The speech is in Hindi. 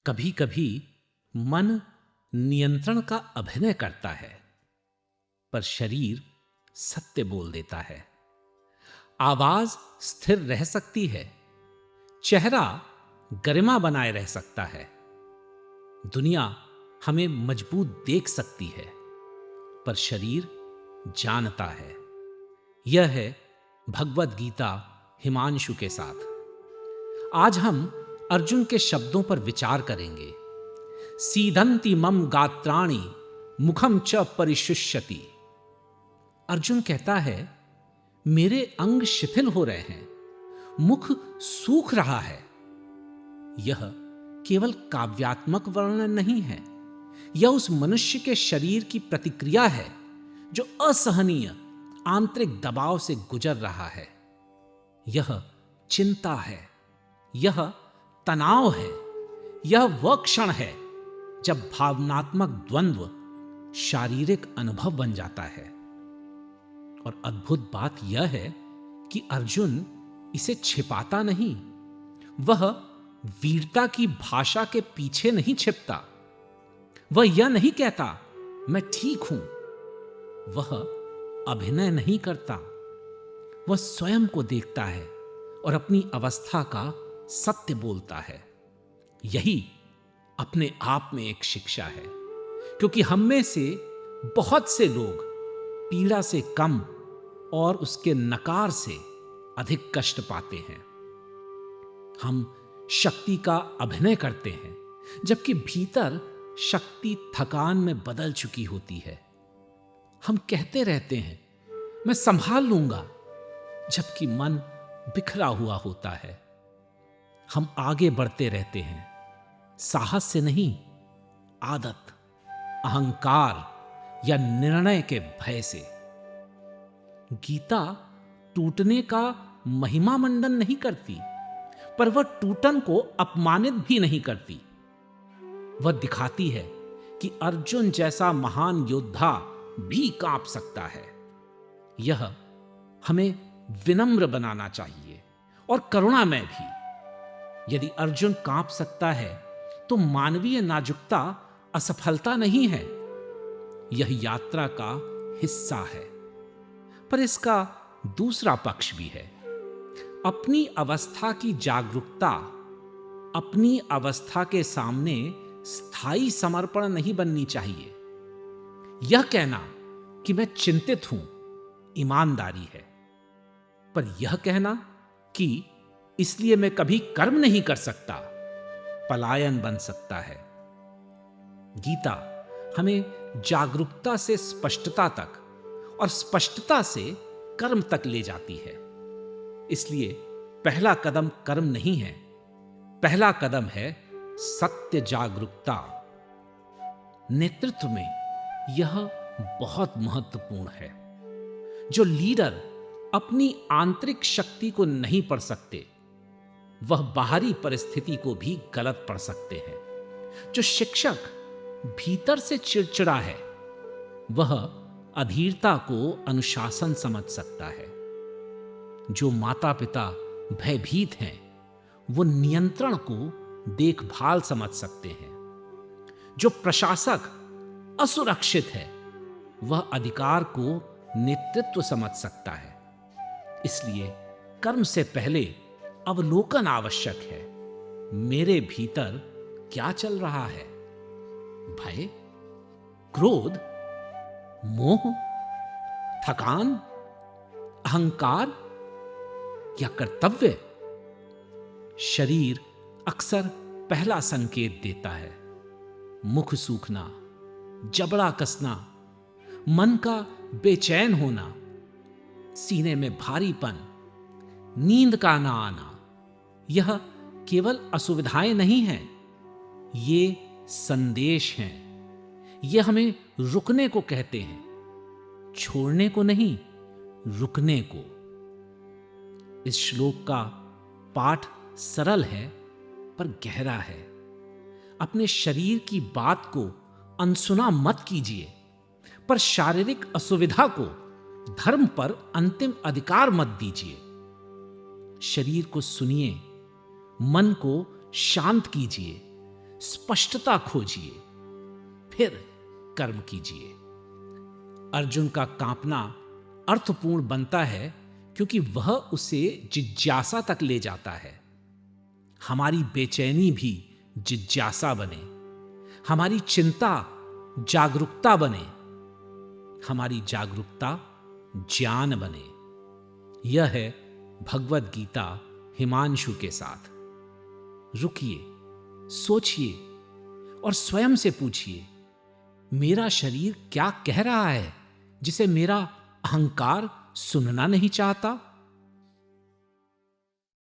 कभी कभी मन नियंत्रण का अभिनय करता है, पर शरीर सत्य बोल देता है। आवाज स्थिर रह सकती है, चेहरा गरिमा बनाए रह सकता है, दुनिया हमें मजबूत देख सकती है, पर शरीर जानता है। यह है भगवद गीता हिमांशु के साथ। आज हम अर्जुन के शब्दों पर विचार करेंगे। सीदंति मम गात्राणि मुखम च परिशुष्यति। अर्जुन कहता है, मेरे अंग शिथिल हो रहे हैं, मुख सूख रहा है। यह केवल काव्यात्मक वर्णन नहीं है, यह उस मनुष्य के शरीर की प्रतिक्रिया है जो असहनीय आंतरिक दबाव से गुजर रहा है। यह चिंता है, यह तनाव है, यह वह क्षण है जब भावनात्मक द्वंद्व शारीरिक अनुभव बन जाता है। और अद्भुत बात यह है कि अर्जुन इसे छिपाता नहीं। वह वीरता की भाषा के पीछे नहीं छिपता। वह यह नहीं कहता मैं ठीक हूं। वह अभिनय नहीं करता। वह स्वयं को देखता है और अपनी अवस्था का सत्य बोलता है। यही अपने आप में एक शिक्षा है, क्योंकि हम में से बहुत से लोग पीड़ा से कम और उसके नकार से अधिक कष्ट पाते हैं। हम शक्ति का अभिनय करते हैं, जबकि भीतर शक्ति थकान में बदल चुकी होती है। हम कहते रहते हैं मैं संभाल लूंगा, जबकि मन बिखरा हुआ होता है। हम आगे बढ़ते रहते हैं, साहस से नहीं, आदत, अहंकार या निर्णय के भय से। गीता टूटने का महिमा मंडन नहीं करती, पर वह टूटन को अपमानित भी नहीं करती। वह दिखाती है कि अर्जुन जैसा महान योद्धा भी कांप सकता है। यह हमें विनम्र बनाना चाहिए और करुणामय भी। यदि अर्जुन कांप सकता है तो मानवीय नाजुकता असफलता नहीं है, यह यात्रा का हिस्सा है। पर इसका दूसरा पक्ष भी है। अपनी अवस्था की जागरूकता अपनी अवस्था के सामने स्थायी समर्पण नहीं बननी चाहिए। यह कहना कि मैं चिंतित हूं ईमानदारी है, पर यह कहना कि इसलिए मैं कभी कर्म नहीं कर सकता पलायन बन सकता है। गीता हमें जागरूकता से स्पष्टता तक और स्पष्टता से कर्म तक ले जाती है। इसलिए पहला कदम कर्म नहीं है, पहला कदम है सत्य जागरूकता। नेतृत्व में यह बहुत महत्वपूर्ण है। जो लीडर अपनी आंतरिक शक्ति को नहीं पढ़ सकते, वह बाहरी परिस्थिति को भी गलत पढ़ सकते हैं। जो शिक्षक भीतर से चिड़चिड़ा है, वह अधीरता को अनुशासन समझ सकता है। जो माता पिता भयभीत हैं, वो नियंत्रण को देखभाल समझ सकते हैं। जो प्रशासक असुरक्षित है, वह अधिकार को नेतृत्व समझ सकता है। इसलिए कर्म से पहले अवलोकन आवश्यक है। मेरे भीतर क्या चल रहा है? भय, क्रोध, मोह, थकान, अहंकार या कर्तव्य? शरीर अक्सर पहला संकेत देता है। मुख सूखना, जबड़ा कसना, मन का बेचैन होना, सीने में भारीपन, नींद का ना आना, यह केवल असुविधाएं नहीं हैं, ये संदेश हैं। ये हमें रुकने को कहते हैं, छोड़ने को नहीं, रुकने को। इस श्लोक का पाठ सरल है पर गहरा है। अपने शरीर की बात को अनसुना मत कीजिए, पर शारीरिक असुविधा को धर्म पर अंतिम अधिकार मत दीजिए। शरीर को सुनिए, मन को शांत कीजिए, स्पष्टता खोजिए, फिर कर्म कीजिए। अर्जुन का कांपना अर्थपूर्ण बनता है क्योंकि वह उसे जिज्ञासा तक ले जाता है। हमारी बेचैनी भी जिज्ञासा बने, हमारी चिंता जागरूकता बने, हमारी जागरूकता ज्ञान बने। यह है भगवत गीता हिमांशु के साथ। रुकिए, सोचिए और स्वयं से पूछिए, मेरा शरीर क्या कह रहा है जिसे मेरा अहंकार सुनना नहीं चाहता?